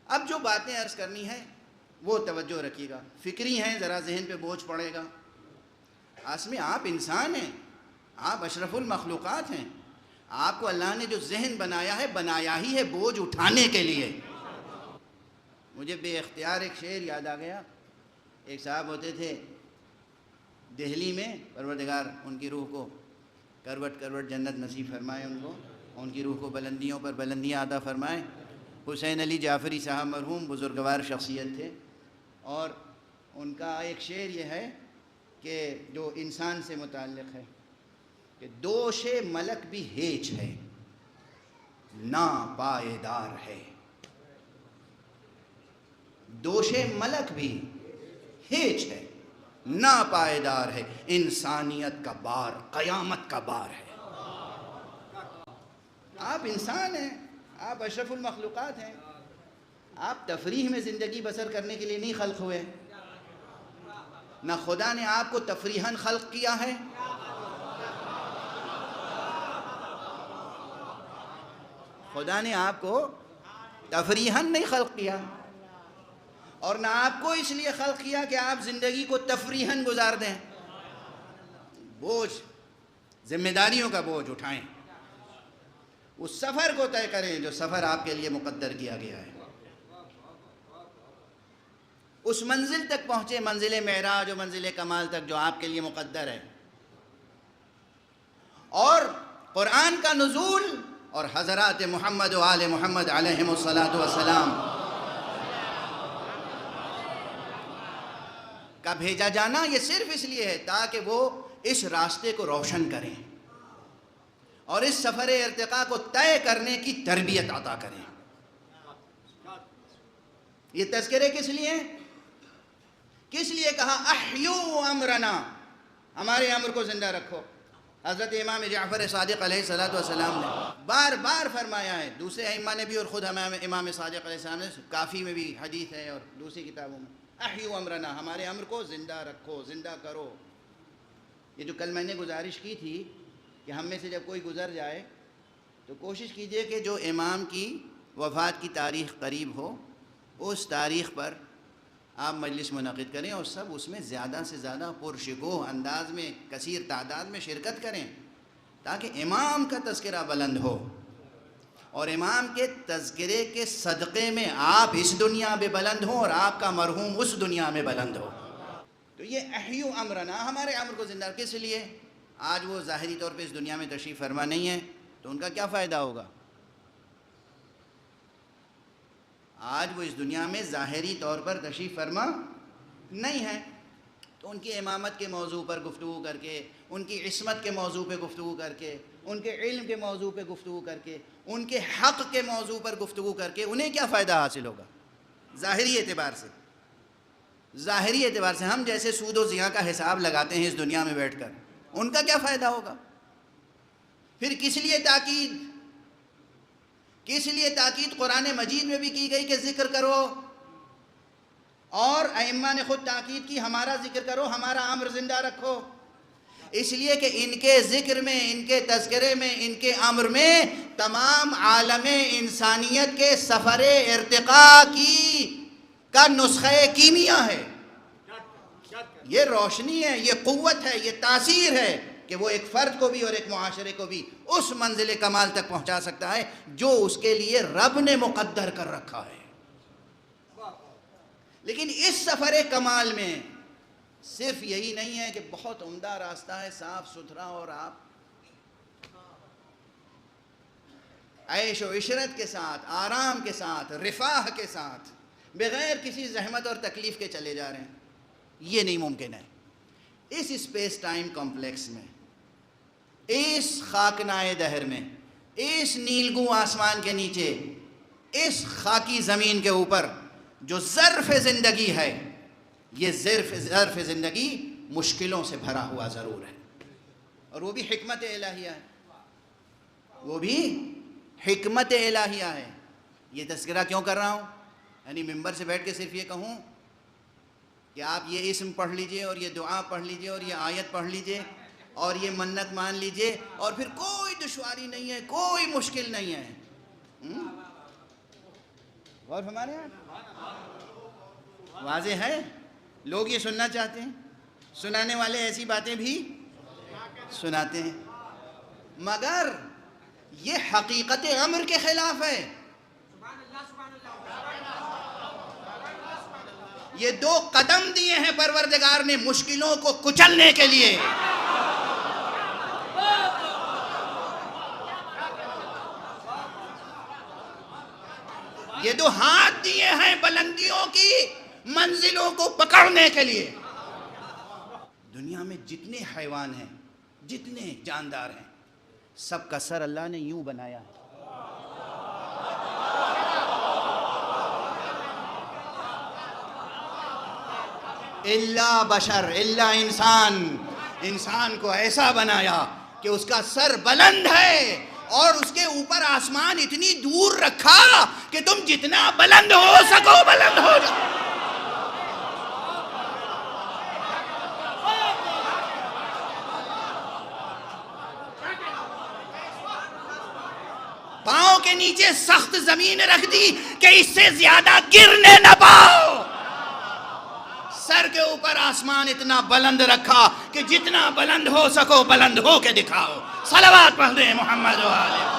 اب جو باتیں عرض کرنی ہیں وہ توجہ رکھیے گا، فکری ہیں، ذرا ذہن پہ بوجھ پڑے گا۔ اصل میں آپ انسان ہیں، آپ اشرف المخلوقات ہیں، آپ کو اللہ نے جو ذہن بنایا ہے ہی ہے بوجھ اٹھانے کے لیے۔ مجھے بے اختیار ایک شعر یاد آ گیا۔ ایک صاحب ہوتے تھے دہلی میں، پروردگار ان کی روح کو کروٹ کروٹ جنت نصیب فرمائے، ان کو ان کی روح کو بلندیوں پر بلندیاں عطا فرمائے۔ حسین علی جعفری صاحب مرحوم بزرگوار شخصیت تھے، اور ان کا ایک شعر یہ ہے کہ جو انسان سے متعلق ہے کہ دوش ملک بھی ہیچ ہے نا پائیدار ہے، دوش ملک بھی ہیچ ہے نا پائیدار ہے، انسانیت کا بار قیامت کا بار ہے۔ آپ انسان ہیں، آپ اشرف المخلوقات ہیں، آپ تفریح میں زندگی بسر کرنے کے لیے نہیں خلق ہوئے، نہ خدا نے آپ کو تفریحاً خلق کیا ہے، خدا نے آپ کو تفریحاً نہیں خلق کیا، اور نہ آپ کو اس لیے خلق کیا کہ آپ زندگی کو تفریحاً گزار دیں۔ بوجھ، ذمہ داریوں کا بوجھ اٹھائیں، اس سفر کو طے کریں جو سفر آپ کے لیے مقدر کیا گیا ہے، اس منزل تک پہنچے، منزل معراج و منزل کمال تک جو آپ کے لیے مقدر ہے۔ اور قرآن کا نزول اور حضرات محمد و آل محمد علیہم السلام کا بھیجا جانا یہ صرف اس لیے ہے تاکہ وہ اس راستے کو روشن کریں اور اس سفر ارتقاء کو طے کرنے کی تربیت عطا کریں۔ یہ تذکرے کس لیے؟ کس لیے کہا احیو امرنا، ہمارے امر کو زندہ رکھو۔ حضرت امام جعفر صادق علیہ السلام نے بار بار فرمایا ہے، دوسرے ائمہ نے بھی اور خود امام صادق علیہ السلام نے، کافی میں بھی حدیث ہے اور دوسری کتابوں میں، احیو امرنا، ہمارے امر کو زندہ رکھو، زندہ کرو۔ یہ جو کل میں نے گزارش کی تھی کہ ہم میں سے جب کوئی گزر جائے تو کوشش کیجئے کہ جو امام کی وفات کی تاریخ قریب ہو اس تاریخ پر آپ مجلس منعقد کریں اور سب اس میں زیادہ سے زیادہ پرشکوہ انداز میں کثیر تعداد میں شرکت کریں تاکہ امام کا تذکرہ بلند ہو، اور امام کے تذکرے کے صدقے میں آپ اس دنیا میں بلند ہوں اور آپ کا مرحوم اس دنیا میں بلند ہو۔ تو یہ احیو امرنا، ہمارے امر کو زندہ، کس لیے؟ آج وہ ظاہری طور پہ اس دنیا میں تشریف فرما نہیں ہے تو ان کا کیا فائدہ ہوگا؟ آج وہ اس دنیا میں ظاہری طور پر تشریف فرما نہیں ہے تو ان کی امامت کے موضوع پر گفتگو کر کے، ان کی عصمت کے موضوع پہ گفتگو کر کے، ان کے علم کے موضوع پہ گفتگو کر کے، ان کے حق کے موضوع پر گفتگو کر کے انہیں کیا فائدہ حاصل ہوگا؟ ظاہری اعتبار سے، ظاہری اعتبار سے ہم جیسے سود و زیاں کا حساب لگاتے ہیں اس دنیا میں بیٹھ کر، ان کا کیا فائدہ ہوگا؟ پھر کس لیے تاکید قرآن مجید میں بھی کی گئی کہ ذکر کرو، اور ائمہ نے خود تاکید کی ہمارا ذکر کرو، ہمارا امر زندہ رکھو، اس لیے کہ ان کے ذکر میں، ان کے تذکرے میں، ان کے امر میں تمام عالم انسانیت کے سفر ارتقاء کا نسخہ کیمیا ہے، یہ روشنی ہے، یہ قوت ہے، یہ تاثیر ہے کہ وہ ایک فرد کو بھی اور ایک معاشرے کو بھی اس منزل کمال تک پہنچا سکتا ہے جو اس کے لیے رب نے مقدر کر رکھا ہے۔ لیکن اس سفر کمال میں صرف یہی نہیں ہے کہ بہت عمدہ راستہ ہے، صاف ستھرا، اور آپ عیش و عشرت کے ساتھ، آرام کے ساتھ، رفاہ کے ساتھ، بغیر کسی زحمت اور تکلیف کے چلے جا رہے ہیں، یہ نہیں ممکن ہے۔ اس اسپیس ٹائم کمپلیکس میں، اس خاکنائے دہر میں، اس نیلگوں آسمان کے نیچے، اس خاکی زمین کے اوپر جو ظرف زندگی ہے، یہ ظرف زندگی مشکلوں سے بھرا ہوا ضرور ہے، اور وہ بھی حکمت الہیہ ہے، وہ بھی حکمت الہیہ ہے۔ یہ تذکرہ کیوں کر رہا ہوں؟ یعنی ممبر سے بیٹھ کے صرف یہ کہوں کہ آپ یہ اسم پڑھ لیجئے اور یہ دعا پڑھ لیجئے اور یہ آیت پڑھ لیجئے اور یہ منت مان لیجئے اور پھر کوئی دشواری نہیں ہے، کوئی مشکل نہیں ہے، غور فرما رہے ہیں آپ؟ واضح ہے. لوگ یہ سننا چاہتے ہیں, سنانے والے ایسی باتیں بھی سناتے ہیں, مگر یہ حقیقت امر کے خلاف ہے. یہ 2 قدم دیے ہیں پروردگار نے مشکلوں کو کچلنے کے لیے. یہ 2 ہاتھ دیے ہیں بلندیوں کی منزلوں کو پکڑنے کے لیے. دنیا میں جتنے حیوان ہیں, جتنے جاندار ہیں, سب کا سر اللہ نے یوں بنایا ہے. الا بشر, الا انسان. انسان کو ایسا بنایا کہ اس کا سر بلند ہے اور اس کے اوپر آسمان اتنی دور رکھا کہ تم جتنا بلند ہو سکو بلند ہو جاؤ. پاؤں کے نیچے سخت زمین رکھ دی کہ اس سے زیادہ گرنے نہ پاؤ. سر کے اوپر آسمان اتنا بلند رکھا کہ جتنا بلند ہو سکو بلند ہو کے دکھاؤ. صلوات پڑھ دیں محمد و آلہ.